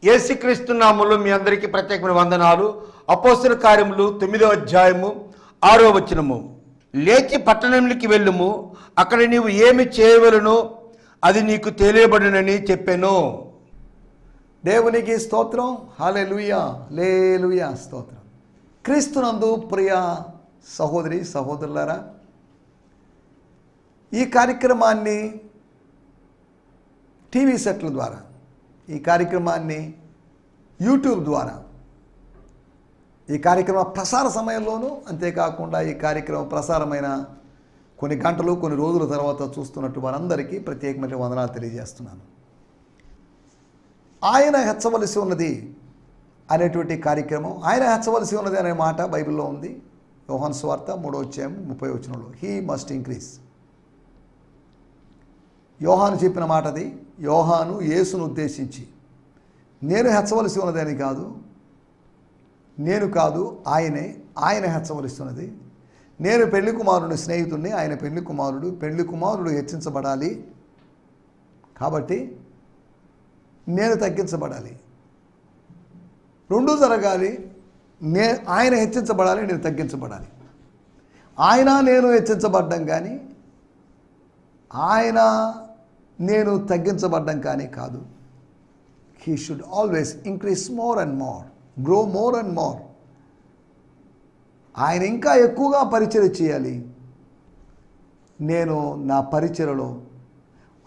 యేసుక్రీస్తు నామములో మీ అందరికీ ప్రత్యేకమైన వందనాలు. అపోస్తల కార్యములు 9వ అధ్యాయము 6వ వచనము. లేచి పట్టణంలోకి వెళ్ళుము, అక్కడ నీవు ఏమి చేయవలనో అది నీకు తెలియబడునని చెప్పాను. దేవునికి స్తోత్రం. హల్లెలూయా, హల్లెలూయా, స్తోత్రం. క్రీస్తునందు ప్రియ సహోదరి సహోదరులారా, ఈ కార్యక్రమాన్ని టీవీ సెట్ల ద్వారా, ఈ కార్యక్రమాన్ని యూట్యూబ్ ద్వారా, ఈ కార్యక్రమ ప్రసార సమయంలోనూ, అంతేకాకుండా ఈ కార్యక్రమం ప్రసారమైన కొన్ని గంటలు కొన్ని రోజుల తర్వాత చూస్తున్నట్టు వారందరికీ ప్రత్యేకమైన వందనాలు తెలియజేస్తున్నాను. ఆయన హెచ్చవలసి ఉన్నది అనేటువంటి కార్యక్రమం, ఆయన హెచ్చవలసి ఉన్నది అనే మాట బైబిల్లో ఉంది. యోహాను సువార్త 3వ అధ్యాయం 30వ వచనంలో హీ మస్ట్ ఇంక్రీజ్. యోహాను చెప్పిన మాట అది. యోహాను యేసును ఉద్దేశించి, నేను హెచ్చవలసి ఉన్నదని కాదు, నేను కాదు, ఆయన హెచ్చవలసి ఉన్నది. నేను పెళ్లి కుమారుని స్నేహితుడిని, ఆయన పెళ్లి కుమారుడు హెచ్చించబడాలి, కాబట్టి నేను తగ్గించబడాలి. రెండూ జరగాలి. ఆయన హెచ్చించబడాలి, నేను తగ్గించబడాలి. నేను హెచ్చించబడ్డం కానీ నేను తగ్గించబడ్డం కానీ కాదు. He should always increase more and more, grow more and more. ఆయన ఇంకా ఎక్కువగా పరిచర్య చేయాలి. నేను నా పరిచర్యలో,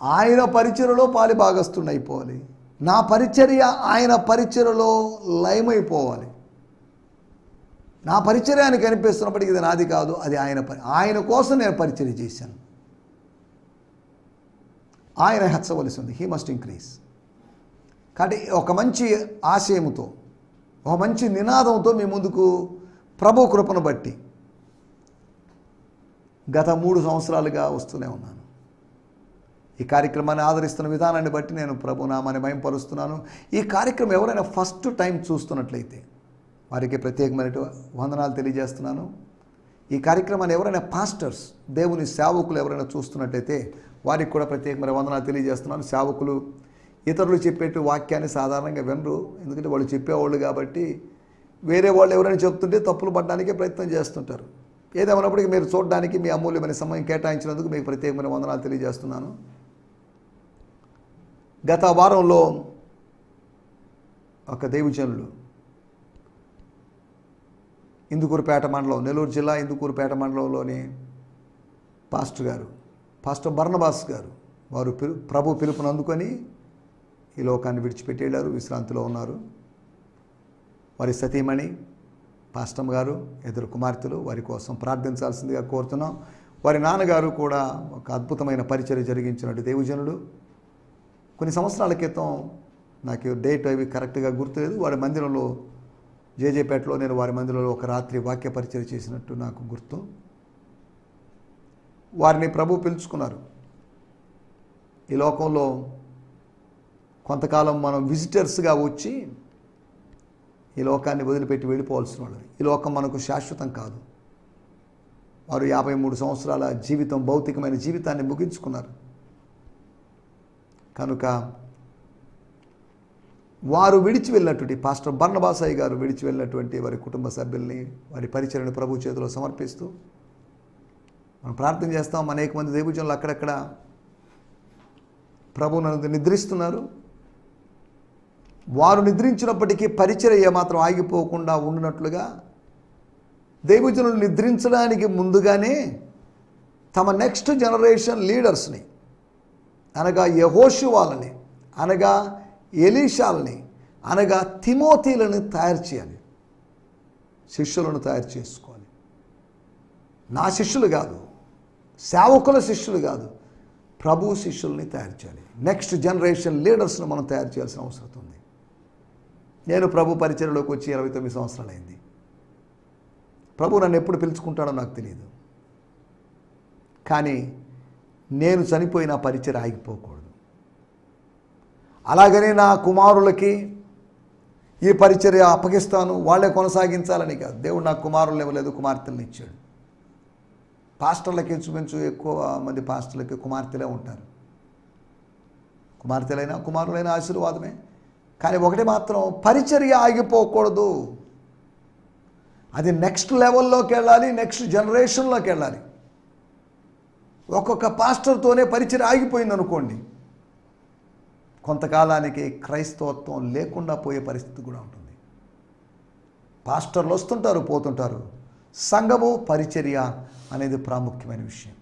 ఆయన పరిచర్యలో పాలిభాగస్తుడిని అయిపోవాలి. నా పరిచర్య ఆయన పరిచర్యలో లయమైపోవాలి. నా పరిచర్య ఆయన కనిపిస్తున్నప్పటికీ ఇది నాది కాదు, అది ఆయన కోసం నేను పరిచర్య చేశాను. ఆయన హెచ్చవలసి ఉంది. He must increase. కాబట్టి ఒక మంచి ఆశయముతో, ఒక మంచి నినాదంతో మీ ముందుకు ప్రభు కృపను బట్టి గత 3 సంవత్సరాలుగా వస్తూనే ఉన్నాను. ఈ కార్యక్రమాన్ని ఆదరిస్తున్న విధానాన్ని బట్టి నేను ప్రభు నామాన్ని మహిమపరుస్తున్నాను. ఈ కార్యక్రమం ఎవరైనా ఫస్ట్ టైం చూస్తున్నట్లయితే వారికి ప్రత్యేకమైన వందనాలు తెలియజేస్తున్నాను. ఈ కార్యక్రమాన్ని ఎవరైనా పాస్టర్స్, దేవుని సేవకులు ఎవరైనా చూస్తున్నట్లయితే వారికి కూడా ప్రత్యేకమైన వందనాలు తెలియజేస్తున్నాను. సేవకులు ఇతరులు చెప్పేటి వాక్యాన్ని సాధారణంగా వినరు, ఎందుకంటే వాళ్ళు చెప్పేవాళ్ళు కాబట్టి. వేరే వాళ్ళు ఎవరైనా చెప్తుంటే తప్పులు పడడానికే ప్రయత్నం చేస్తుంటారు. ఏదేమైనప్పటికీ మీరు చూడడానికి మీ అమూల్యమైన సమయం కేటాయించినందుకు మీకు ప్రత్యేకమైన వందనాలు తెలియజేస్తున్నాను. గత వారంలో ఒక దైవజనులు ఇందుకూరుపేట మండలం, నెల్లూరు జిల్లా ఇందుకూరుపేట మండలంలోని పాస్టర్ బర్నబాస్ గారు, వారు ప్రభు పిలుపును అందుకొని ఈ లోకాన్ని విడిచిపెట్టి వెళ్ళారు. విశ్రాంతిలో ఉన్నారు. వారి సతీమణి పాస్టమ్ గారు, 2 కుమార్తెలు, వారి కోసం ప్రార్థించాల్సిందిగా కోరుతున్నాం. వారి నాన్నగారు కూడా ఒక అద్భుతమైన పరిచర్య జరిగించినట్టు దైవజనుడు. కొన్ని సంవత్సరాల క్రితం, నాకు డేట్ అవి కరెక్ట్గా గుర్తులేదు, వారి మందిరంలో జేజేపేటలో నేను వారి మందిరంలో ఒక రాత్రి వాక్య పరిచర్య చేసినట్టు నాకు గుర్తు. వారిని ప్రభు పిలుచుకున్నారు. ఈ లోకంలో కొంతకాలం మనం విజిటర్స్గా వచ్చి ఈ లోకాన్ని వదిలిపెట్టి వెళ్ళిపోవాల్సిన వాళ్ళు. ఈ లోకం మనకు శాశ్వతం కాదు. వారు 53 సంవత్సరాల జీవితం, భౌతికమైన జీవితాన్ని ముగించుకున్నారు. కనుక వారు విడిచి వెళ్ళినటువంటి పాస్టర్ బర్నబాసయ్య గారు విడిచి వెళ్ళినటువంటి వారి కుటుంబ సభ్యుల్ని, వారి పరిచర్యను ప్రభు చేతిలో సమర్పిస్తూ మనం ప్రార్థన చేస్తాం. అనేక మంది దైవజనులు అక్కడక్కడ ప్రభువును నిద్రిస్తున్నారు. వారు నిద్రించినప్పటికీ పరిచర్య ఏమాత్రం ఆగిపోకుండా ఉండినట్లుగా దైవజనులు నిద్రించడానికి ముందుగానే తమ నెక్స్ట్ జనరేషన్ లీడర్స్ని, అనగా యెహోషువాలని, అనగా ఎలీషాలని, అనగా తిమోతీలను తయారు చేయాలి. శిష్యులను తయారు చేసుకోవాలి. నా శిష్యులు కాదు, సేవకుల శిష్యులు కాదు, ప్రభు శిష్యుల్ని తయారు చేయాలి. నెక్స్ట్ జనరేషన్ లీడర్స్ను మనం తయారు చేయాల్సిన అవసరం ఉంది. నేను ప్రభు పరిచర్యలోకి వచ్చి 29 సంవత్సరాలు అయింది. ప్రభు నన్ను ఎప్పుడు పిలుచుకుంటాడో నాకు తెలియదు. కానీ నేను చనిపోయిన పరిచర్య ఆగిపోకూడదు. అలాగనే నా కుమారులకి ఈ పరిచర్య అప్పగిస్తాను, వాళ్ళే కొనసాగించాలని కాదు. దేవుడు నాకు కుమారులను ఇవ్వలేదు, కుమార్తెలను ఇచ్చాడు. పాస్టర్లకి ఇంచుమించు ఎక్కువ మంది పాస్టర్లకి కుమార్తెలే ఉంటారు. కుమార్తెలైనా కుమారులైనా ఆశీర్వాదమే. కానీ ఒకటి మాత్రం, పరిచర్య ఆగిపోకూడదు. అది నెక్స్ట్ లెవెల్లోకి వెళ్ళాలి, నెక్స్ట్ జనరేషన్లోకి వెళ్ళాలి. ఒక్కొక్క పాస్టర్తోనే పరిచర్య ఆగిపోయింది అనుకోండి, కొంతకాలానికి క్రైస్తవత్వం లేకుండా పోయే పరిస్థితి కూడా ఉంటుంది. పాస్టర్లు వస్తుంటారు, పోతుంటారు. సంఘము, పరిచర్య అనేది ప్రాముఖ్యమైన విషయం.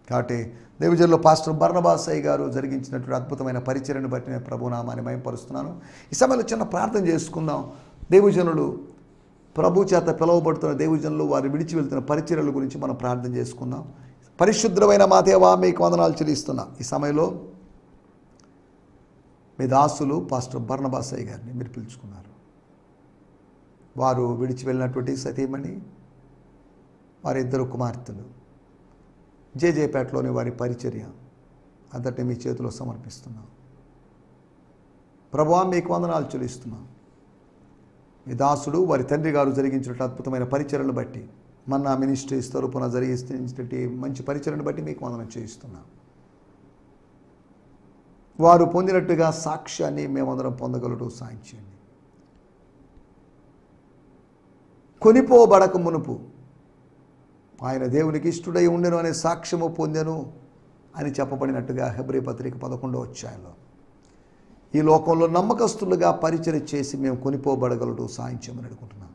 కాబట్టి దేవజనులు పాస్టర్ బర్నబాస్ అయ్య గారు జరిగించినటువంటి అద్భుతమైన పరిచర్యను బట్టి నేను ప్రభునామాన్ని మహిమపరుస్తున్నాను. ఈ సమయంలో చిన్న ప్రార్థన చేసుకుందాం. దేవజనులు, ప్రభు చేత పిలువబడుతున్న దేవజనులు, వారు విడిచి వెళ్తున్న పరిచర్యల గురించి మనం ప్రార్థన చేసుకుందాం. పరిశుద్ధమైన మా దేవా, మీకు వందనాలు చెల్లిస్తున్నా. ఈ సమయంలో మీ దాసులు పాస్టర్ బర్నబాస్ అయ్య గారిని మీరు పిలుచుకున్నారు. వారు విడిచి వెళ్ళినటువంటి సతీమణి, వారి ఇద్దరు కుమార్తెలు, జేజేపేటలోని వారి పరిచర్య అంతటి మీ చేతిలో సమర్పిస్తున్నాం. ప్రభువా, మీకు వందనాలు చెల్లిస్తున్నాం. మీ దాసుడు, వారి తండ్రి గారు జరిగించినట్టు అద్భుతమైన పరిచర్యలను బట్టి, మన్నా మినిస్ట్రీస్ తరపున జరిగించినటువంటి మంచి పరిచర్యను బట్టి మీకు వందనం చేయిస్తున్నాం. వారు పొందినట్టుగా సాక్ష్యాన్ని మేమందరం పొందగలడు సాయం చేయండి. కొనిపోబడక మునుపు ఆయన దేవునికి ఇష్టడై ఉండెను అనే సాక్ష్యము పొందెను అని చెప్పబడినట్టుగా హెబ్రీ పత్రిక 11వ అధ్యాయంలో, ఈ లోకంలో నమ్మకస్తులుగా పరిచర్య చేసి మేము కొనిపోబడగలడు సాయం చేయమని అడుగుతున్నాం.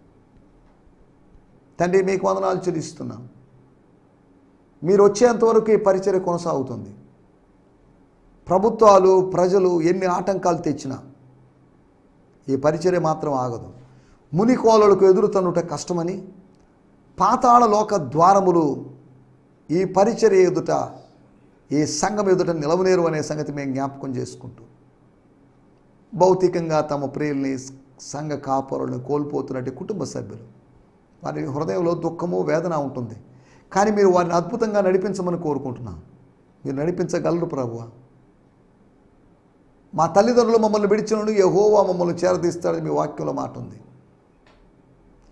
తండ్రి, మీకు వందనాలు చెల్లిస్తున్నాం. మీరు వచ్చేంతవరకు ఈ పరిచర్య కొనసాగుతుంది. ప్రభుత్వాలు, ప్రజలు ఎన్ని ఆటంకాలు తెచ్చినా ఈ పరిచర్య మాత్రం ఆగదు. మునికోలలకు ఎదురుతన్నుట కష్టమని, పాతాళ లోక ద్వారములు ఈ పరిచర్య ఎదుట, ఈ సంఘం ఎదుట నిలవనేరు అనే సంగతి మేము జ్ఞాపకం చేసుకుంటూ, భౌతికంగా తమ ప్రియుల్ని, సంఘ కాపురులను కోల్పోతున్నట్టు కుటుంబ సభ్యులు, వారి హృదయంలో దుఃఖము, వేదన ఉంటుంది. కానీ మీరు వారిని అద్భుతంగా నడిపించమని కోరుకుంటున్నాం. మీరు నడిపించగలరు ప్రభువా. మా తల్లిదండ్రులు మమ్మల్ని విడిచినను యెహోవా మమ్మల్ని చేరదీస్తాడని మీ వాక్యంలో మాట ఉంది.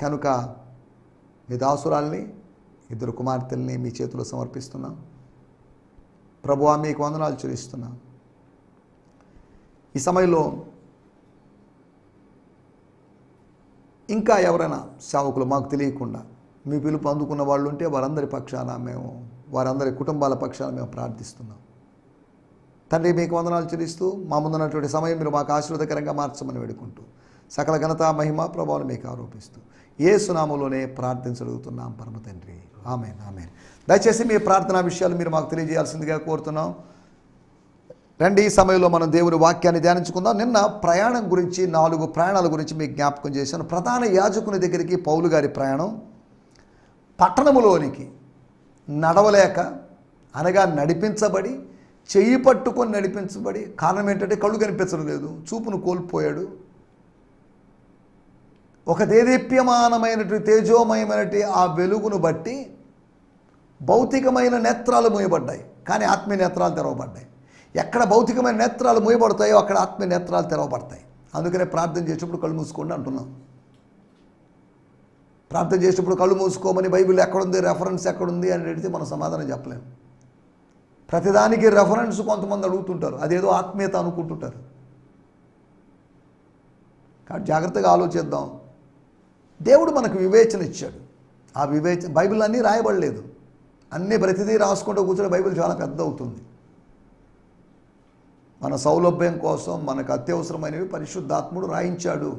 కనుక మీ దాసురాల్ని, ఇద్దరు కుమార్తెల్ని మీ చేతిలో సమర్పిస్తున్నాం. ప్రభువా, మీకు వందనాలు చెల్లిస్తున్నాం. ఈ సమయంలో ఇంకా ఎవరైనా సేవకులు మాకు తెలియకుండా మీ పిలుపు అందుకున్న వాళ్ళు ఉంటే వారందరి పక్షాన వారందరి కుటుంబాల పక్షాన మేము ప్రార్థిస్తున్నాం. తండ్రి, మీకు వందనాలు చెల్లిస్తూ మా ముందున్నటువంటి సమయం మీరు మాకు ఆశీర్వాదకరంగా మార్చమని వేడుకుంటూ, సకల ఘనత, మహిమ, ప్రభావం మీకు ఆరోపిస్తూ యేసు నామములోనే ప్రార్థించగలుగుతున్నాం పరమ తండ్రి. ఆమేన్, ఆమేన్. దయచేసి మీ ప్రార్థనా విషయాలు మీరు మాకు తెలియజేయాల్సిందిగా కోరుతున్నాం. రండి, ఈ సమయంలో మనం దేవుని వాక్యాన్ని ధ్యానించుకుందాం. నిన్న ప్రయాణం గురించి, 4 ప్రయాణాల గురించి మీకు జ్ఞాపకం చేశాను. ప్రధాన యాజకుని దగ్గరికి పౌలు గారి ప్రయాణం, పట్టణములోనికి నడవలేక, అనగా నడిపించబడి, చెయ్యి పట్టుకొని నడిపించబడి, కారణం ఏంటంటే కళ్ళు కనిపించడం లేదు, చూపును కోల్పోయాడు. ఒక దేదీప్యమానమైనటువంటి, తేజోమయమైనటువంటి ఆ వెలుగును బట్టి భౌతికమైన నేత్రాలు మూయబడ్డాయి, కానీ ఆత్మీయ నేత్రాలు తెరవబడ్డాయి. ఎక్కడ భౌతికమైన నేత్రాలు మూయబడతాయో అక్కడ ఆత్మీయ నేత్రాలు తెరవబడతాయి. అందుకనే ప్రార్థన చేసేటప్పుడు కళ్ళు మూసుకోండి అంటున్నాం. ప్రార్థన చేసేటప్పుడు కళ్ళు మూసుకోమని బైబిల్ ఎక్కడుంది, రెఫరెన్స్ ఎక్కడుంది అని అడిగితే మనం సమాధానం చెప్పలేము. ప్రతిదానికి రెఫరెన్స్ కొంతమంది అడుగుతుంటారు, అదేదో ఆత్మీయత అనుకుంటుంటారు. కాబట్టి జాగ్రత్తగా ఆలోచిద్దాం. దేవుడు మనకు వివేచన ఇచ్చాడు. ఆ వివేచన, బైబిల్ అన్నీ రాయబడలేదు, అన్నీ ప్రతిదీ రాసుకుంటూ కూర్చొని బైబిల్ చాలా పెద్ద అవుతుంది. మన సౌలభ్యం కోసం మనకు అత్యవసరమైనవి పరిశుద్ధాత్ముడు రాయించాడు.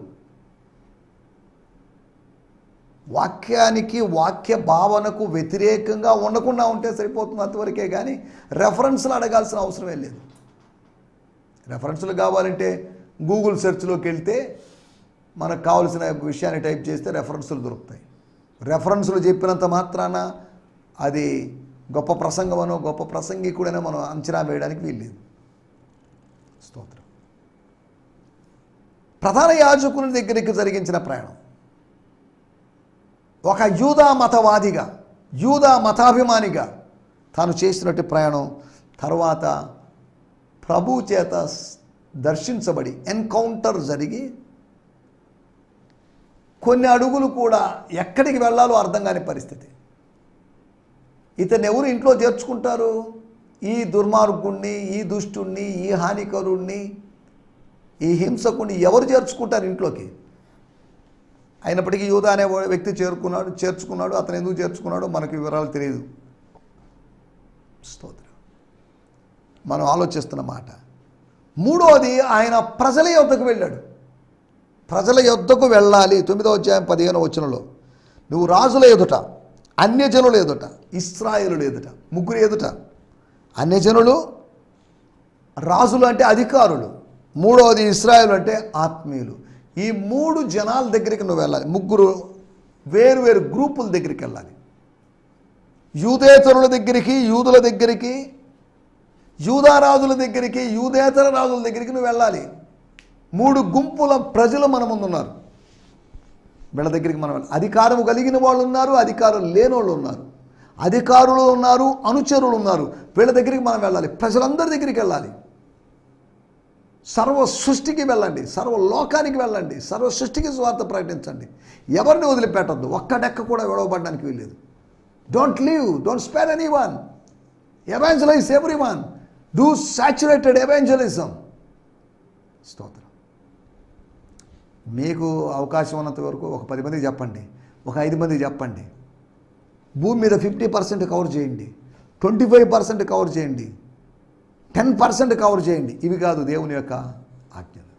వాక్యానికి, వాక్య భావనకు వ్యతిరేకంగా ఉండకుండా ఉంటే సరిపోతుంది, అంతవరకే. కానీ రెఫరెన్స్లు అడగాల్సిన అవసరమే లేదు. రెఫరెన్స్లు కావాలంటే గూగుల్ సెర్చ్లోకి వెళ్తే మనకు కావాల్సిన విషయాన్ని టైప్ చేస్తే రెఫరెన్స్లు దొరుకుతాయి. రెఫరెన్స్లు చెప్పినంత మాత్రాన అది గొప్ప ప్రసంగమనో గొప్ప ప్రసంగికుడనో మనం అంచనా వేయడానికి వీల్లేదు. స్తోత్రం. ప్రధాన యాజకుని దగ్గరికి జరిగించిన ప్రయాణం, ఒక యూదా మతవాదిగా, యూదా మతాభిమానిగా తాను చేసినట్టు ప్రయాణం, తర్వాత ప్రభు చేత దర్శించబడి ఎన్కౌంటర్ జరిగి కొన్ని అడుగులు కూడా ఎక్కడికి వెళ్ళాలో అర్థం కాని పరిస్థితి. ఇతను ఎవరు ఇంట్లో చేర్చుకుంటారు? ఈ దుర్మార్గుణ్ణి, ఈ దుష్టుణ్ణి, ఈ హానికరుణ్ణి, ఈ హింసకుని ఎవరు చేర్చుకుంటారు ఇంట్లోకి? అయినప్పటికీ యూదా అనే వ్యక్తి చేర్చుకున్నాడు. అతను ఎందుకు చేర్చుకున్నాడో మనకు వివరాలు తెలియదు. స్తోత్రం. మనం ఆలోచిస్తున్న మాట. మూడోది, ఆయన ప్రజల యొద్దకు వెళ్ళాడు. ప్రజల యొద్దకు వెళ్ళాలి. 9వ అధ్యాయం 15వ వచనంలో, నువ్వు రాజుల ఎదుట, అన్యజనుల ఎదుట, ఇశ్రాయేలుల ఎదుట, ముగ్గురు ఎదుట, అన్యజనులు, రాజులు అంటే అధికారులు, మూడవది ఇశ్రాయేలు అంటే ఆత్మీయులు. ఈ 3 జనాల దగ్గరికి నువ్వు వెళ్ళాలి. ముగ్గురు వేరు గ్రూపుల దగ్గరికి వెళ్ళాలి. యూదేతరుల దగ్గరికి, యూదుల దగ్గరికి, యూదారాజుల దగ్గరికి, యూదేతర రాజుల దగ్గరికి నువ్వు వెళ్ళాలి. 3 గుంపుల ప్రజలు మన ముందు ఉన్నారు. వీళ్ళ దగ్గరికి మనం వెళ్ళాలి. అధికారం కలిగిన వాళ్ళు ఉన్నారు, అధికారం లేని వాళ్ళు ఉన్నారు, అధికారులు ఉన్నారు, అనుచరులు ఉన్నారు. వీళ్ళ దగ్గరికి మనం వెళ్ళాలి. ప్రజలందరి దగ్గరికి వెళ్ళాలి. సర్వ సృష్టికి వెళ్ళండి, సర్వ లోకానికి వెళ్ళండి, సర్వ సృష్టికి స్వార్థ ప్రకటించండి. ఎవరిని వదిలిపెట్టద్దు. ఒక్కడెక్క కూడా విడవబడడానికి వీల్లేదు. Don't leave, don't spare any one. Evangelize every one. Do saturated evangelism. స్తోత్రం. మీకు అవకాశం ఉన్నంత వరకు ఒక 10 మందికి చెప్పండి, ఒక 5 మందికి చెప్పండి. భూమి మీద 50% కవర్ చేయండి, 25% కవర్ చేయండి, 10% కవర్ చేయండి. ఇవి కాదు దేవుని యొక్క ఆజ్ఞలు.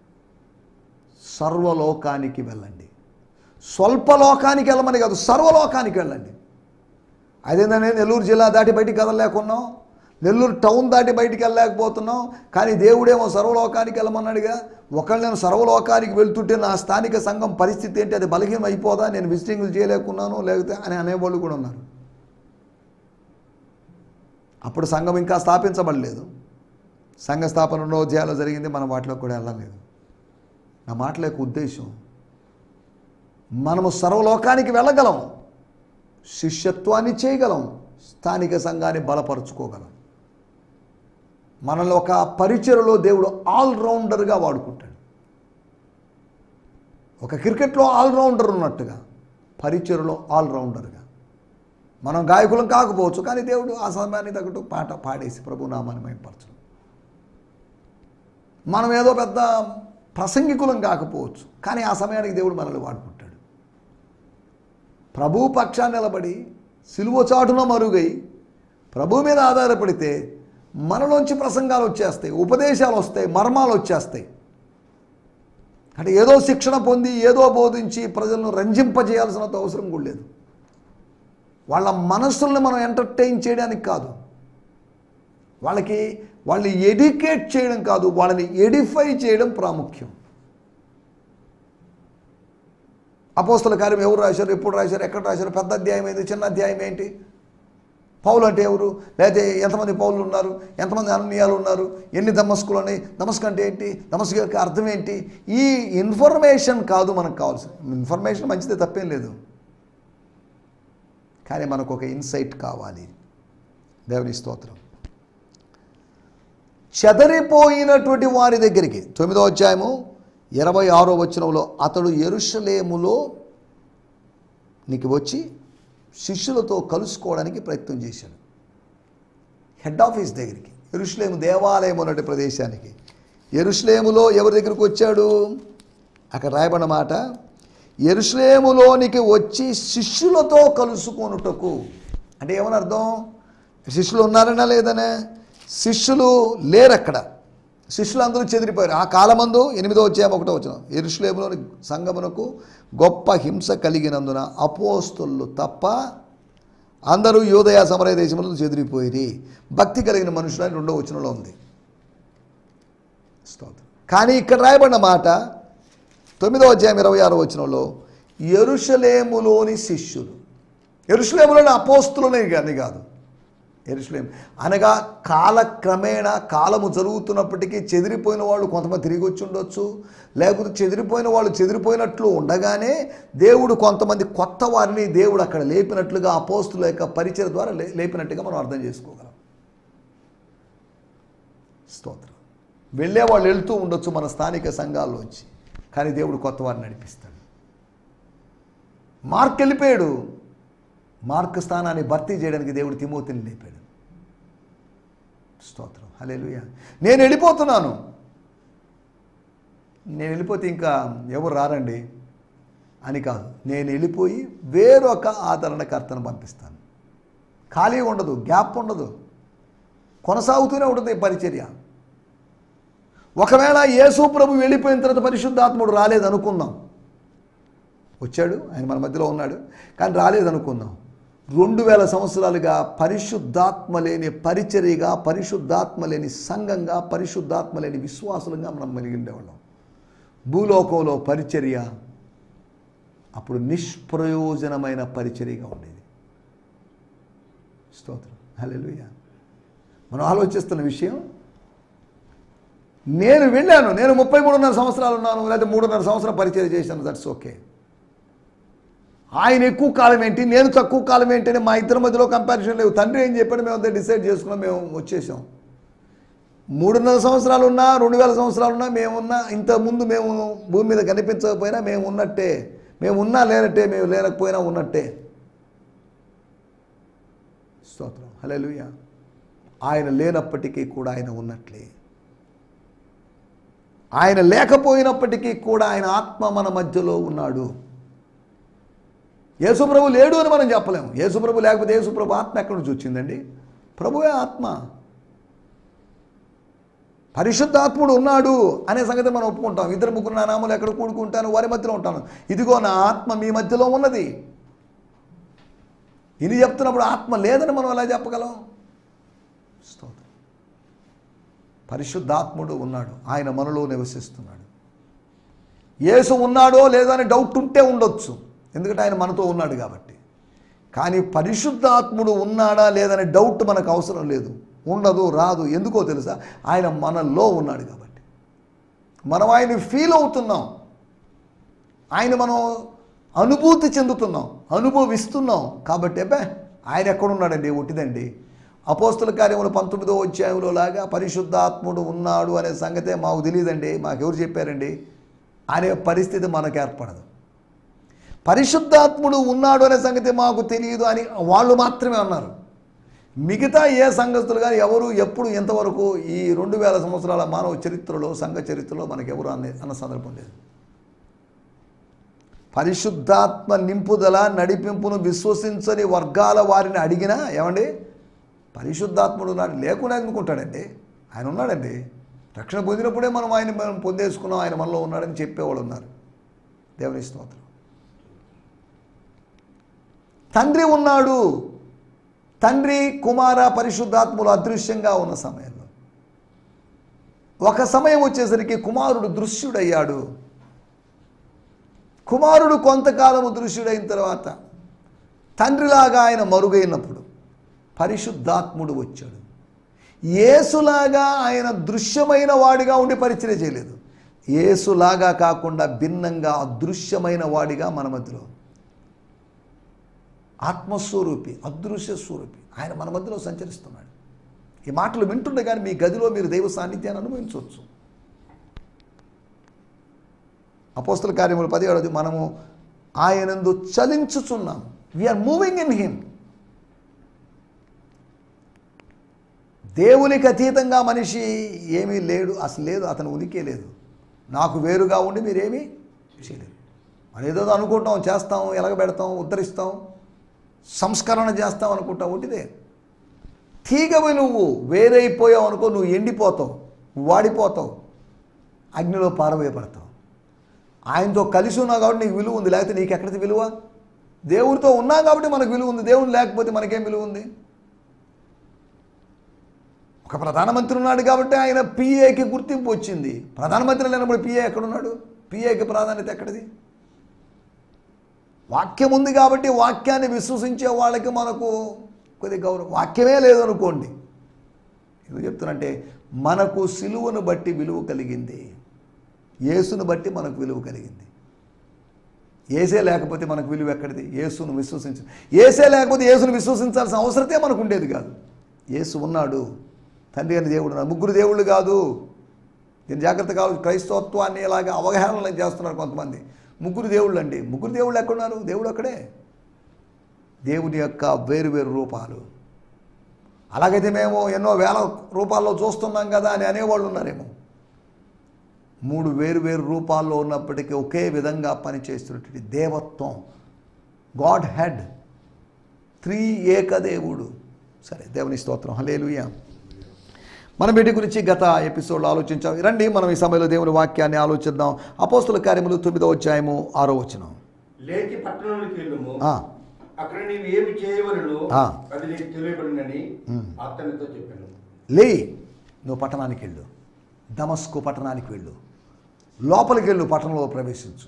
సర్వలోకానికి వెళ్ళండి. స్వల్పలోకానికి వెళ్ళమని కాదు, సర్వలోకానికి వెళ్ళండి. అదేంటనే నెల్లూరు జిల్లా దాటి బయటికి కదలలేకున్నాం, నెల్లూరు టౌన్ దాటి బయటికి వెళ్ళలేకపోతున్నాం. కానీ దేవుడేమో సర్వలోకానికి వెళ్ళమన్నాడుగా. ఒకళ్ళు నేను సర్వలోకానికి వెళ్తుంటే నా స్థానిక సంఘం పరిస్థితి ఏంటి, అది బలహీనం అయిపోదా, నేను విజిటింగ్లు చేయలేకున్నాను లేకపోతే అని అనేవాళ్ళు కూడా ఉన్నారు. అప్పుడు సంఘం ఇంకా స్థాపించబడలేదు. సంఘ స్థాపన 2వ అధ్యాయంలో జరిగింది. మనం వాటిలో కూడా వెళ్ళలేదు. నా మాటల యొక్క ఉద్దేశం, మనము సర్వలోకానికి వెళ్ళగలం, శిష్యత్వాన్ని చేయగలం, స్థానిక సంఘాన్ని బలపరుచుకోగలం. మనల్ని ఒక పరిచయలో దేవుడు ఆల్రౌండర్గా వాడుకుంటాడు. ఒక క్రికెట్లో ఆల్రౌండర్ ఉన్నట్టుగా పరిచయలో ఆల్రౌండర్గా. మనం గాయకులం కాకపోవచ్చు, కానీ దేవుడు ఆ సమయానికి తగ్గట్టు పాట పాడేసి ప్రభు నామాన్ని మహిమపరచడం. మనం ఏదో పెద్ద ప్రసంగికులం కాకపోవచ్చు, కానీ ఆ సమయానికి దేవుడు మనల్ని వాడుకుంటాడు. ప్రభు పక్షాన్ని నిలబడి సిలువ చాటున మరుగై ప్రభు మీద ఆధారపడితే మనలోంచి ప్రసంగాలు వచ్చేస్తాయి, ఉపదేశాలు వస్తాయి, మర్మాలు వచ్చేస్తాయి. అంటే ఏదో శిక్షణ పొంది ఏదో బోధించి ప్రజలను రంజింపజేయాల్సిన అవసరం కూడా లేదు. వాళ్ళ మనస్సుల్ని మనం ఎంటర్టైన్ చేయడానికి కాదు, వాళ్ళని ఎడ్యుకేట్ చేయడం కాదు, వాళ్ళని ఎడిఫై చేయడం ప్రాముఖ్యం. అపోస్తల కార్యం ఎవరు రాశారు, ఎప్పుడు రాశారు, ఎక్కడ రాశారు, పెద్ద అధ్యాయం ఏంటి, చిన్న అధ్యాయం ఏంటి, పౌలు అంటే ఎవరు, లేకపోతే ఎంతమంది పౌలు ఉన్నారు, ఎంతమంది అననీయాలు ఉన్నారు, ఎన్ని దమస్కులు ఉన్నాయి, దమస్కు అంటే ఏంటి, దమస్కు యొక్క అర్థం ఏంటి, ఈ ఇన్ఫర్మేషన్ కాదు మనకు కావాల్సింది. ఇన్ఫర్మేషన్ మంచిదే, తప్పేం లేదు, కానీ మనకు ఒక ఇన్సైట్ కావాలి. దేవుని స్తోత్రం. చెదరిపోయినటువంటి వారి దగ్గరికి 9వ అధ్యాయము 26వ వచనంలో, అతడు యెరూషలేములో నీకు వచ్చి శిష్యులతో కలుసుకోవడానికి ప్రయత్నం చేశాడు. హెడ్ ఆఫీస్ దగ్గరికి, యెరూషలేము దేవాలయం ఉన్నటువంటి ప్రదేశానికి. యెరూషలేములో ఎవరి దగ్గరికి వచ్చాడు? అక్కడ రాయబడిన మాట, యెరూషలేములోనికి వచ్చి శిష్యులతో కలుసుకొనుటకు. అంటే ఏమని అర్థం? శిష్యులు ఉన్నారనా లేదనే? శిష్యులు లేరు అక్కడ. శిష్యులు అందరూ చెదిరిపోయారు. ఆ కాలమందు 8వ అధ్యాయం 1వ వచనం, యెరూషలేములోని సంగమునకు గొప్ప హింస కలిగినందున అపోస్తలులు తప్ప అందరూ యూదయ సమరయ దేశములను చెదిరిపోయి భక్తి కలిగిన మనుషులు అని 2వ వచనంలో ఉంది. కానీ ఇక్కడ రాయబడిన మాట 9వ అధ్యాయం 26వ వచనంలో, యెరూషలేములోని శిష్యులు. యెరూషలేములోని అపోస్తలునే కానీ కాదు, యెరూషలేము అనగా కాలక్రమేణా కాలము జరుగుతున్నప్పటికీ చెదిరిపోయిన వాళ్ళు కొంతమంది తిరిగి వచ్చి ఉండొచ్చు, లేకపోతే చెదిరిపోయిన వాళ్ళు చెదిరిపోయినట్లు ఉండగానే దేవుడు కొంతమంది కొత్త వారిని దేవుడు అక్కడ లేపినట్లుగా అపోస్తుల యొక్క పరిచయం ద్వారా లేపినట్టుగా మనం అర్థం చేసుకోగలం. స్తోత్రం. వెళ్ళే వాళ్ళు వెళ్తూ ఉండొచ్చు మన స్థానిక సంఘాల్లోంచి, కానీ దేవుడు కొత్త వారిని నడిపిస్తాడు. మార్క్ వెళ్ళిపోయాడు, మార్క్ స్థానాన్ని భర్తీ చేయడానికి దేవుడు తిమోతిని లేపాడు. స్తోత్రం. హల్లెలూయా. నేను వెళ్ళిపోతున్నాను, నేను వెళ్ళిపోతే ఇంకా ఎవరు రారండి అని కాదు, నేను వెళ్ళిపోయి వేరొక ఆదరణకర్తను పంపిస్తాను. ఖాళీ ఉండదు, గ్యాప్ ఉండదు, కొనసాగుతూనే ఉంటుంది పరిచర్య. ఒకవేళ యేసు ప్రభు వెళ్ళిపోయిన తర్వాత పరిశుద్ధాత్ముడు రాలేదనుకుందాం, వచ్చాడు, ఆయన మన మధ్యలో ఉన్నాడు, కానీ రాలేదనుకుందాం. 2000 సంవత్సరాలుగా పరిశుద్ధాత్మ లేని పరిచర్యగా, పరిశుద్ధాత్మ లేని సంఘంగా, పరిశుద్ధాత్మ లేని విశ్వాసులుగా మనం కలిగి ఉండేవాళ్ళం. భూలోకంలో పరిచర్య అప్పుడు నిష్ప్రయోజనమైన పరిచర్యగా ఉండేది. స్తోత్రం, హల్లెలూయా. మనం ఆలోచిస్తున్న విషయం, నేను వెళ్ళాను, నేను 33.5 సంవత్సరాలు ఉన్నాను, లేదా 3.5 సంవత్సరం పరిచర్య చేశాను, దట్స్ ఓకే. ఆయన ఎక్కువ కాలం ఏంటి, నేను తక్కువ కాలం ఏంటి అని మా ఇద్దరి మధ్యలో కంపారిజన్ లేవు. తండ్రి ఏం చెప్పాడు, మేము అంతా డిసైడ్ చేసుకున్నాం, మేము వచ్చేసాం. 3.5 సంవత్సరాలు ఉన్నా, 2000 సంవత్సరాలు ఉన్నా, మేమున్నా, ఇంతకుముందు మేము భూమి మీద కనిపించకపోయినా మేము ఉన్నట్టే, మేము ఉన్నా లేనట్టే, మేము లేకపోయినా ఉన్నట్టే. స్తోత్రం, హల్లెలూయా. ఆయన లేనప్పటికీ కూడా ఆయన ఉన్నట్లే, ఆయన లేకపోయినప్పటికీ కూడా ఆయన ఆత్మ మన మధ్యలో ఉన్నాడు. యేసుప్రభు లేడు అని మనం చెప్పలేము. యేసుప్రభు లేకపోతే యేసుప్రభు ఆత్మ ఎక్కడి నుంచి వచ్చిందండి? ప్రభువే ఆత్మ. పరిశుద్ధాత్ముడు ఉన్నాడు అనే సంగతి మనం ఒప్పుకుంటాం. 2-3 నా నామములు ఎక్కడ కూడుకుంటాను వారి మధ్యలో ఉంటాను, ఇదిగో నా ఆత్మ మీ మధ్యలో ఉన్నది. ఇది చెప్తున్నప్పుడు ఆత్మ లేదని మనం ఎలా చెప్పగలం? స్తోత్రం. పరిశుద్ధాత్ముడు ఉన్నాడు, ఆయన మనలో నివసిస్తున్నాడు. యేసు ఉన్నాడో లేదో అని డౌట్ ఉంటే ఉండొచ్చు, ఎందుకంటే ఆయన మనతో ఉన్నాడు కాబట్టి. కానీ పరిశుద్ధాత్ముడు ఉన్నాడా లేదనే డౌట్ మనకు అవసరం లేదు, ఉండదు, రాదు. ఎందుకో తెలుసా? ఆయన మనలో ఉన్నాడు కాబట్టి. మనం ఆయన ఫీల్ అవుతున్నాం, ఆయన మనం అనుభూతి చెందుతున్నాం, అనుభవిస్తున్నాం కాబట్టి. ఆయన ఎక్కడున్నాడండి? ఒట్టిదండి. అపోస్తుల కార్యములు 19వ అధ్యాయంలో లాగా పరిశుద్ధాత్ముడు ఉన్నాడు అనే సంగతే మాకు తెలియదండి, మాకెవరు చెప్పారండి అనే పరిస్థితి మనకు ఏర్పడదు. పరిశుద్ధాత్ముడు ఉన్నాడు అనే సంగతి మాకు తెలియదు అని వాళ్ళు మాత్రమే అన్నారు. మిగతా ఏ సంఘస్థులు కానీ ఎవరు ఎప్పుడు ఎంతవరకు ఈ 2000 సంవత్సరాల మానవ చరిత్రలో, సంఘ చరిత్రలో మనకెవరు అన్న సందర్భం లేదు. పరిశుద్ధాత్మ నింపుదల నడిపింపును విశ్వసించని వర్గాల వారిని అడిగినా, ఏమండి పరిశుద్ధాత్ముడు ఉన్నాడు, లేకుండా ఎందుకుంటాడండి? ఆయన ఉన్నాడండి. రక్షణ పొందినప్పుడే మనం పొందేసుకున్నాం, ఆయన మనలో ఉన్నాడని చెప్పేవాళ్ళు ఉన్నారు. దేవుని స్తోత్రం. తండ్రి ఉన్నాడు. తండ్రి, కుమార, పరిశుద్ధాత్ములు అదృశ్యంగా ఉన్న సమయంలో ఒక సమయం వచ్చేసరికి కుమారుడు దృశ్యుడయ్యాడు. కుమారుడు కొంతకాలము దృశ్యుడైన తర్వాత తండ్రిలాగా ఆయన మరుగైనప్పుడు పరిశుద్ధాత్ముడు వచ్చాడు. యేసులాగా ఆయన దృశ్యమైన వాడిగా ఉండి పరిచర్య చేయలేదు. యేసులాగా కాకుండా భిన్నంగా అదృశ్యమైన వాడిగా మన మధ్యలో, ఆత్మస్వరూపి, అదృశ్య స్వరూపి ఆయన మన మధ్యలో సంచరిస్తున్నాడు. ఈ మాటలు వింటుండే కానీ మీ గదిలో మీరు దైవ సాన్నిధ్యాన్ని అనుభవించవచ్చు. అపోస్తల కార్యములు 17 మనము ఆయనందు చలించుచున్నాం. We are moving in him. దేవునికి అతీతంగా మనిషి ఏమీ లేడు, అసలు లేదు, అతను ఉనికే లేదు. నాకు వేరుగా ఉండి మీరేమీ చేయలేరు. మనం ఏదో అనుకుంటాం, చేస్తాం, ఎలగబెడతాం, ఉద్ధరిస్తాం, సంస్కరణ చేస్తాం అనుకుంటాం. ఒకటిదే. తీగవి నువ్వు వేరైపోయావు అనుకో, నువ్వు ఎండిపోతావు, వాడిపోతావు, అగ్నిలో పారవేయబడతావు. ఆయనతో కలిసి ఉన్నావు కాబట్టి నీకు విలువ ఉంది, లేకపోతే నీకు ఎక్కడికి విలువ? దేవుడితో ఉన్నాం కాబట్టి మనకు విలువ ఉంది, దేవుడు లేకపోతే మనకేం విలువ ఉంది? ఒక ప్రధానమంత్రి ఉన్నాడు కాబట్టి ఆయన పిఏకి గుర్తింపు వచ్చింది. ప్రధానమంత్రి లేనప్పుడు పిఏ ఎక్కడున్నాడు? పిఏకి ప్రాధాన్యత ఎక్కడిది? వాక్యం ఉంది కాబట్టి వాక్యాన్ని విశ్వసించే వాళ్ళకి మనకు కొద్ది గౌరవం. వాక్యమే లేదనుకోండి, ఎందుకు చెప్తున్నంటే మనకు సిలువను బట్టి విలువ కలిగింది, యేసును బట్టి మనకు విలువ కలిగింది. యేసే లేకపోతే మనకు విలువ ఎక్కడిది? యేసును విశ్వసించ యేసే లేకపోతే యేసును విశ్వసించాల్సిన అవసరతే మనకు ఉండేది కాదు. యేసు ఉన్నాడు, తండ్రి అని దేవుడు ఉన్నాడు. ముగ్గురు దేవుళ్ళు కాదు. దీని జాగ్రత్త కావాలి. క్రైస్తవత్వాన్ని ఇలాగ అవగాహన చేస్తున్నారు కొంతమంది. ముగ్గురు దేవుళ్ళు అండి. ముగ్గురు దేవుళ్ళు ఎక్కడున్నారు? దేవుడు అక్కడే. దేవుని యొక్క వేరు రూపాలు. అలాగైతే మేము ఎన్నో వేల రూపాల్లో చూస్తున్నాం కదా అని అనేవాళ్ళు ఉన్నారేమో. 3 వేరు రూపాల్లో ఉన్నప్పటికీ ఒకే విధంగా పనిచేస్తున్నటువంటి దేవత్వం, గాడ్ హెడ్, 3 ఏకదేవుడు. సరే, దేవుని స్తోత్రం, హల్లెలూయా. మనం వీటి గురించి గత ఎపిసోడ్లో ఆలోచించాం. రండి మనం ఈ సమయంలో దేవుని వాక్యాన్ని ఆలోచిద్దాం. అపోస్తుల కార్యములు 9వ అధ్యాయము 6వ వచనం. లేచి పట్టణంలోకి వెళ్ళుము, అక్కడ నీవు ఏమి చేయవలెనో అది నీకు తెలియబడినని అతనితో చెప్పాను. లే, నువ్వు పట్టణానికి వెళ్ళు, దమస్కు పట్టణానికి వెళ్ళు, లోపలికి వెళ్ళు, పట్టణంలో ప్రవేశించు.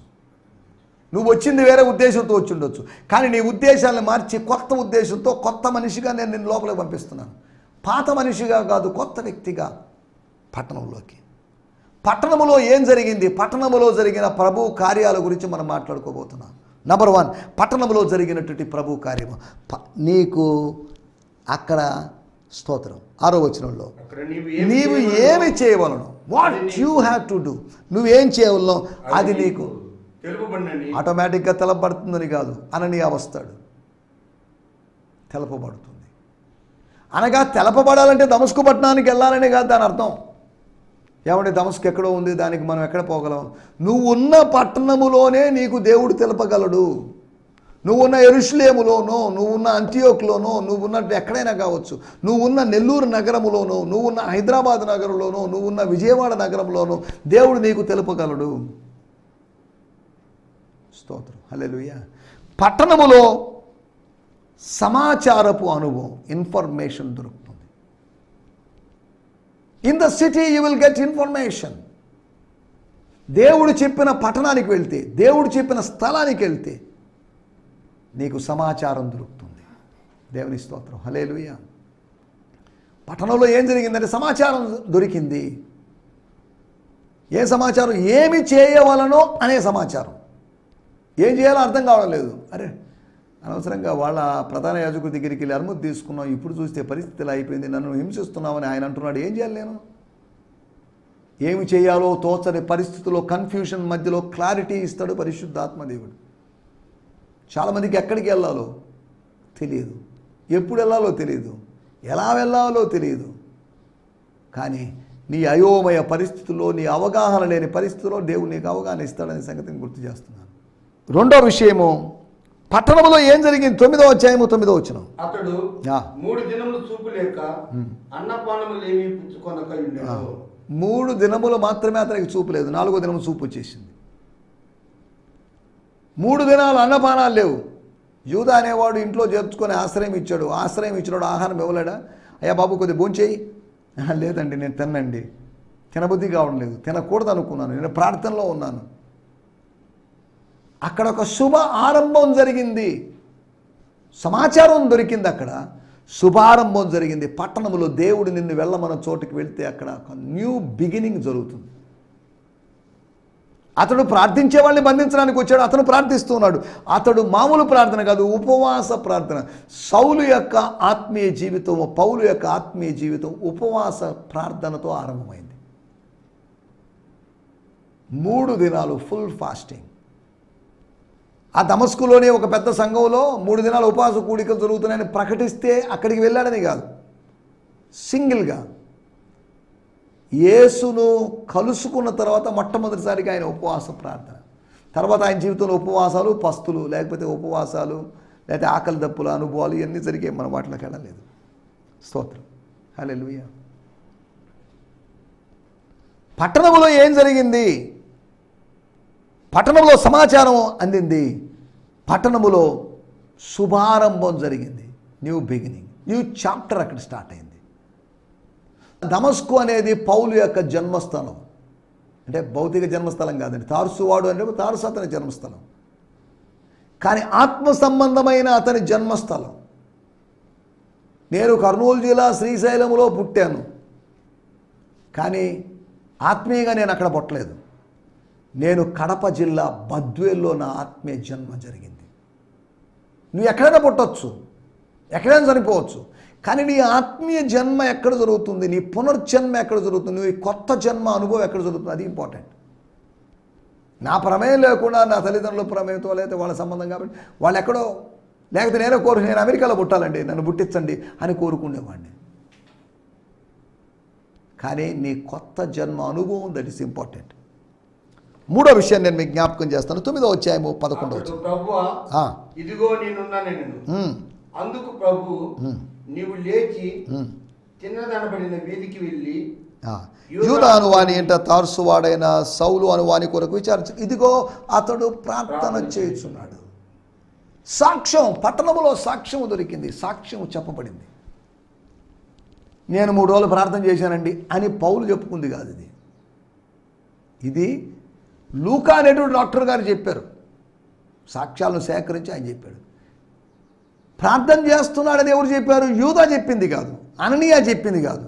నువ్వు వచ్చింది వేరే ఉద్దేశంతో వచ్చి ఉండొచ్చు, కానీ నీ ఉద్దేశాలను మార్చి కొత్త ఉద్దేశంతో కొత్త మనిషిగా నేను నిన్ను లోపలికి పంపిస్తున్నాను. పాత మనిషిగా కాదు, కొత్త వ్యక్తిగా పట్టణంలోకి. పట్టణములో ఏం జరిగింది? పట్టణములో జరిగిన ప్రభు కార్యాల గురించి మనం మాట్లాడుకోబోతున్నాం. నంబర్ 1, పట్టణంలో జరిగినటువంటి ప్రభు కార్యము. నీకు అక్కడ స్తోత్రం 6వ వచనంలో నీవు ఏమి చేయవలను, what you have to do, నువ్వేం చేయవలను అది నీకు ఆటోమేటిక్గా తెలపబడుతుందని కాదు, అననీయ వస్తాడు, తెలపబడుతుంది. అనగా తెలపబడాలంటే దమస్కు పట్టణానికి వెళ్ళాలనే కాదు దాని అర్థం. ఏమంటే దమస్కు ఎక్కడో ఉంది, దానికి మనం ఎక్కడ పోగలం? నువ్వు ఉన్న పట్టణములోనే నీకు దేవుడు తెలపగలడు. నువ్వున్న యెరూషలేములోనో, నువ్వున్న అంతియోకులోనో, నువ్వున్న ఎక్కడైనా కావచ్చు, నువ్వున్న నెల్లూరు నగరములోనో, నువ్వున్న హైదరాబాద్ నగరంలోనో, నువ్వున్న విజయవాడ నగరంలోనో దేవుడు నీకు తెలుపగలడు. స్తోత్రం, హల్లెలూయా. పట్టణములో సమాచారపు అనుభవం, ఇన్ఫర్మేషన్ దొరుకుతుంది. In the city you will get information. దేవుడు చెప్పిన పట్టణానికి వెళ్తే, దేవుడు చెప్పిన స్థలానికి వెళ్తే నీకు సమాచారం దొరుకుతుంది. దేవుని స్తోత్రం, హల్లెలూయా. పట్టణంలో ఏం జరిగిందంటే సమాచారం దొరికింది. ఏ సమాచారం? ఏమి చేయవలనో అనే సమాచారం. ఏం చేయాలో అర్థం కావడం లేదు. అరే, అనవసరంగా వాళ్ళ ప్రధాన యాజకుడి దగ్గరికి వెళ్ళి అనుమతి తీసుకున్నాం, ఇప్పుడు చూస్తే పరిస్థితులు అయిపోయింది, నన్ను హింసిస్తున్నామని ఆయన అంటున్నాడు. ఏం చేయాలి నేను? ఏమి చేయాలో తోచని పరిస్థితుల్లో, కన్ఫ్యూషన్ మధ్యలో క్లారిటీ ఇస్తాడు పరిశుద్ధాత్మ దేవుడు. చాలామందికి ఎక్కడికి వెళ్ళాలో తెలియదు, ఎప్పుడు వెళ్ళాలో తెలియదు, ఎలా వెళ్ళాలో తెలియదు. కానీ నీ అయోమయ పరిస్థితుల్లో, నీ అవగాహన లేని పరిస్థితుల్లో దేవుడు నీకు అవగాహన ఇస్తాడనే సంగతిని గుర్తు చేస్తున్నాను. రెండో విషయము, పట్టణంలో ఏం జరిగింది? 9వ అధ్యాయము 9వ వచనం. అతడు 3 దినములు చూపు లేక అన్నపానములు ఏమీ పుచ్చుకొనక ఉండెను. 3 దినములు మాత్రమే అతనికి చూపు లేదు, 4వ దినము చూపు వచ్చేసింది. 3 దినాలు అన్నపానాలు లేవు. యూదా అనేవాడు ఇంట్లో చేర్చుకొని ఆశ్రయం ఇచ్చాడు. ఆశ్రయం ఇచ్చినాడు, ఆహారం ఇవ్వలేడా? అయ్యా బాబు కొద్దిగా భోంచేయి. లేదండి నేను తినండి, తినబుద్ధి కావడం లేదు, తినకూడదు అనుకున్నాను, నేను ప్రార్థనలో ఉన్నాను. అక్కడ ఒక శుభ ఆరంభం జరిగింది, సమాచారం దొరికింది, అక్కడ శుభారంభం జరిగింది. పట్టణంలో దేవుడు నిన్ను వెళ్ళమన్న చోటుకి వెళ్తే అక్కడ ఒక న్యూ బిగినింగ్ జరుగుతుంది. అతడు ప్రార్థించే వాళ్ళని బంధించడానికి వచ్చాడు, అతను ప్రార్థిస్తున్నాడు. అతడు మామూలు ప్రార్థన కాదు, ఉపవాస ప్రార్థన. సౌలు యొక్క ఆత్మీయ జీవితం, పౌలు యొక్క ఆత్మీయ జీవితం ఉపవాస ప్రార్థనతో ఆరంభమైంది. 3 దినాలు ఫుల్ ఫాస్టింగ్. ఆ దమస్కులోనే ఒక పెద్ద సంఘంలో 3 దినాలు ఉపవాస కూడికలు జరుగుతున్నాయని ప్రకటిస్తే అక్కడికి వెళ్ళాడని కాదు, సింగిల్గా యేసును కలుసుకున్న తర్వాత మొట్టమొదటిసారిగా ఆయన ఉపవాస ప్రార్థన. తర్వాత ఆయన జీవితంలో ఉపవాసాలు, పస్తులు, లేకపోతే ఉపవాసాలు, లేకపోతే ఆకలి దప్పుల అనుభవాలు ఇవన్నీ జరిగాయి. మనం వాటిలోకి వెళ్ళలేదు. స్తోత్రం, హల్లెలూయా. పట్టణంలో ఏం జరిగింది? పట్టణంలో సమాచారం అందింది, పట్టణములో శుభారంభం జరిగింది, న్యూ బిగినింగ్, న్యూ చాప్టర్ అక్కడ స్టార్ట్ అయింది. దమస్కు అనేది పౌలు యొక్క జన్మస్థలం, అంటే భౌతిక జన్మస్థలం కాదండి. తార్సువాడు అంటే తార్సు అతని జన్మస్థలం, కానీ ఆత్మ సంబంధమైన అతని జన్మస్థలం. నేను కర్నూలు జిల్లా శ్రీశైలంలో పుట్టాను, కానీ ఆత్మీయంగా నేను అక్కడ పుట్టలేదు. నేను కడప జిల్లా బద్వేల్లో నా ఆత్మీయ జన్మ జరిగింది. నువ్వు ఎక్కడైనా పుట్టవచ్చు, ఎక్కడైనా చనిపోవచ్చు, కానీ నీ ఆత్మీయ జన్మ ఎక్కడ జరుగుతుంది, నీ పునర్జన్మ ఎక్కడ జరుగుతుంది, నీ కొత్త జన్మ అనుభవం ఎక్కడ జరుగుతుంది, అది ఇంపార్టెంట్. నా ప్రమేయం లేకుండా, నా తల్లిదండ్రుల ప్రమేయంతో లేకపోతే వాళ్ళ సంబంధం కాబట్టి వాళ్ళు ఎక్కడో, లేకపోతే నేను అమెరికాలో పుట్టాలండి, నన్ను పుట్టించండి అని కోరుకునేవాడిని. కానీ నీ కొత్త జన్మ అనుభవం, దట్ ఈస్ ఇంపార్టెంట్. మూడో విషయాన్ని నేను మీకు జ్ఞాపకం చేస్తాను. 9వ అధ్యాయము 11వ అప్పుడు ప్రభువా ఇదిగో నేనున్నాను నేను. అందుకు ప్రభు నీవు లేచి తిన్నదనబడిన వీధికి వెళ్ళి యూదా అనువాని ఇంట తార్సువాడైన సౌలు అనువాని కొరకు విచారించు. ఇదిగో అతడు ప్రార్థన చేయుచున్నాడు. సాక్ష్యం, పట్టణములో సాక్ష్యము దొరికింది, సాక్ష్యము చెప్పబడింది. నేను 3 రోజులు ప్రార్థన చేశానండి అని పౌలు చెప్పుకుంది కాదు. ఇది లూకా అనేటువంటి డాక్టర్ గారు చెప్పారు. సాక్ష్యాలను సేకరించి ఆయన చెప్పాడు. ప్రార్థన చేస్తున్నాడని ఎవరు చెప్పారు? యూదా చెప్పింది కాదు, అననీయా చెప్పింది కాదు.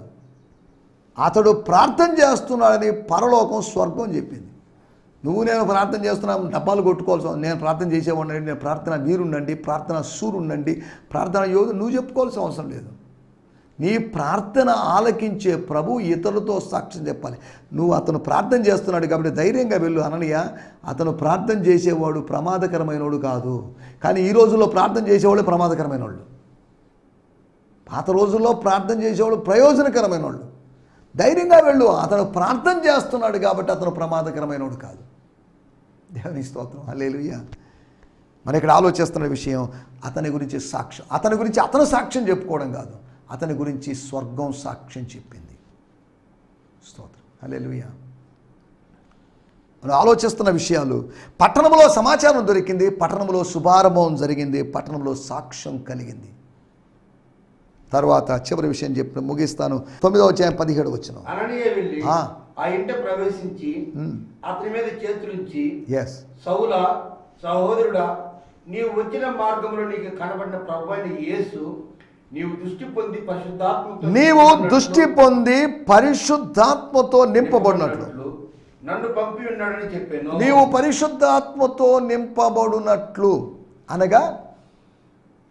అతడు ప్రార్థన చేస్తున్నాడని పరలోకం, స్వర్గం చెప్పింది. నువ్వు నేను ప్రార్థన చేస్తున్నాం డబ్బాలు కొట్టుకోవాల్సి, నేను ప్రార్థన చేసేవాడిని, నేను ప్రార్థన వీరుండండి, ప్రార్థన సూర్యుండండి, ప్రార్థన యోధు నువ్వు చెప్పుకోవాల్సిన అవసరం లేదు. నీ ప్రార్థన ఆలకించే ప్రభు ఇతరులతో సాక్ష్యం చెప్పాలి. నువ్వు అతను ప్రార్థన చేస్తున్నాడు కాబట్టి ధైర్యంగా వెళ్ళు అననీయ. అతను ప్రార్థన చేసేవాడు ప్రమాదకరమైనవాడు కాదు. కానీ ఈ రోజుల్లో ప్రార్థన చేసేవాళ్ళు ప్రమాదకరమైన వాళ్ళు. పాత రోజుల్లో ప్రార్థన చేసేవాళ్ళు ప్రయోజనకరమైన వాళ్ళు. ధైర్యంగా వెళ్ళు, అతను ప్రార్థన చేస్తున్నాడు కాబట్టి అతను ప్రమాదకరమైనవాడు కాదు. దేవుని స్తోత్రం, హల్లెలూయా. మరి ఇక్కడ ఆలోచిస్తున్న విషయం అతని గురించి సాక్ష్యం, అతని గురించి అతను సాక్ష్యం చెప్పుకోవడం కాదు, అతని గురించి స్వర్గం సాక్ష్యం చెప్పింది. స్తోత్రం, హల్లెలూయా. మనం ఆలోచిస్తున్న విషయాలు, పట్టణంలో సమాచారం దొరికింది, పట్టణంలో శుభారంభం జరిగింది, పట్టణంలో సాక్ష్యం కలిగింది. తర్వాత చివరి విషయం చెప్పి ముగిస్తాను. 9వ అధ్యాయం 17వ వచనం. అననీయ వెళ్ళి ఆ ఇంట ప్రవేశించి అతని మీద చేతులుంచి, సౌలా సహోదరుడా, నీవు వచ్చిన మార్గంలో నీకు కనబడిన ప్రభువైన యేసు నీవు దృష్టి పొంది పరిశుద్ధాత్మతో నింపబడినట్లు నన్ను పంపి ఉన్నాడని చెప్పాను. నీవు పరిశుద్ధాత్మతో నింపబడినట్లు అనగా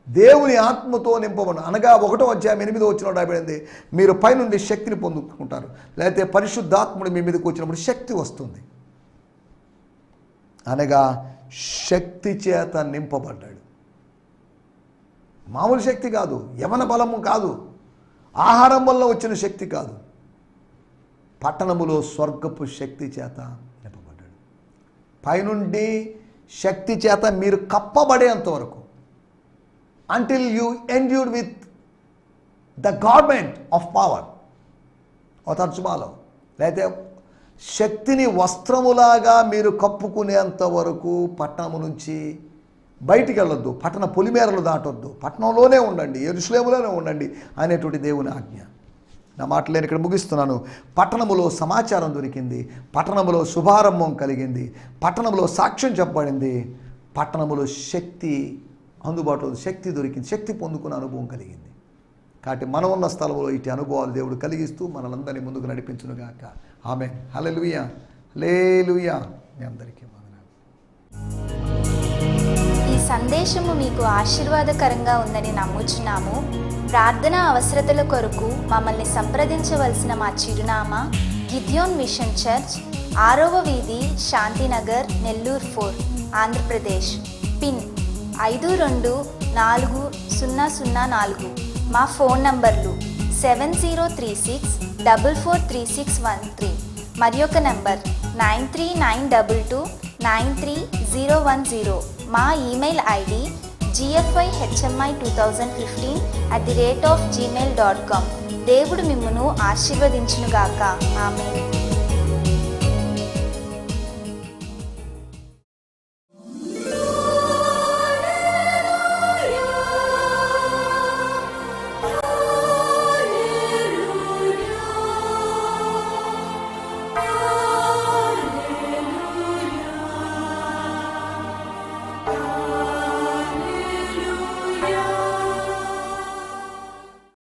దేవుని ఆత్మతో నింపబడు అనగా 1వ అధ్యాయం 8వ వచనంలో రాయబడింది, మీరు పైనుండి శక్తిని పొందుకుంటారు, లేకపోతే పరిశుద్ధాత్ముడు మీ మీదకి వచ్చినప్పుడు శక్తి వస్తుంది అనగా శక్తి చేత నింపబడ్డాడు. మామూలు శక్తి కాదు, యవన బలము కాదు, ఆహారం వల్ల వచ్చిన శక్తి కాదు, పట్టణములో స్వర్గపు శక్తి చేత నింపబడ్డాడు. పైనుండి శక్తి చేత మీరు కప్పబడేంత వరకు, until you endued with the garment of power, తర్జుమాలో లేకపోతే శక్తిని వస్త్రములాగా మీరు కప్పుకునేంత వరకు పట్టణము నుంచి బయటికి వెళ్ళొద్దు, పట్టణ పొలిమేరలు దాటొద్దు, పట్టణంలోనే ఉండండి, యెరూషలేములోనే ఉండండి అనేటువంటి దేవుని ఆజ్ఞ. నా మాటలు నేను ఇక్కడ ముగిస్తున్నాను. పట్టణములో సమాచారం దొరికింది, పట్టణములో శుభారంభం కలిగింది, పట్టణంలో సాక్ష్యం చెప్పబడింది, పట్టణములో శక్తి అందుబాటులో శక్తి దొరికింది, శక్తి పొందుకున్న అనుభవం కలిగింది. కాబట్టి మనం ఉన్న స్థలంలో ఇటు అనుభవాలు దేవుడు కలిగిస్తూ మనలందరినీ ముందుకు నడిపించునుగాక. ఆమేన్, హల్లెలూయా, హల్లెలూయా. మీ అందరికీ వందనాలు. ఈ సందేశము మీకు ఆశీర్వాదకరంగా ఉందని నమ్ముచున్నాము. ప్రార్థనా అవసరతల కొరకు మమ్మల్ని సంప్రదించవలసిన మా చిరునామా గిద్యోన్ మిషన్ చర్చ్, 6వ వీధి, శాంతినగర్, నెల్లూరు 4, ఆంధ్రప్రదేశ్. పిన్ 524004. మా ఫోన్ నంబర్లు 7036443613 మరి ఒక నంబర్ 9392293010. మా ఈమెయిల్ ఐడి gfihmi2015@gmail.com. దేవుడు మిమ్మును ఆశీర్వదించునుగాక. ఆమేన్.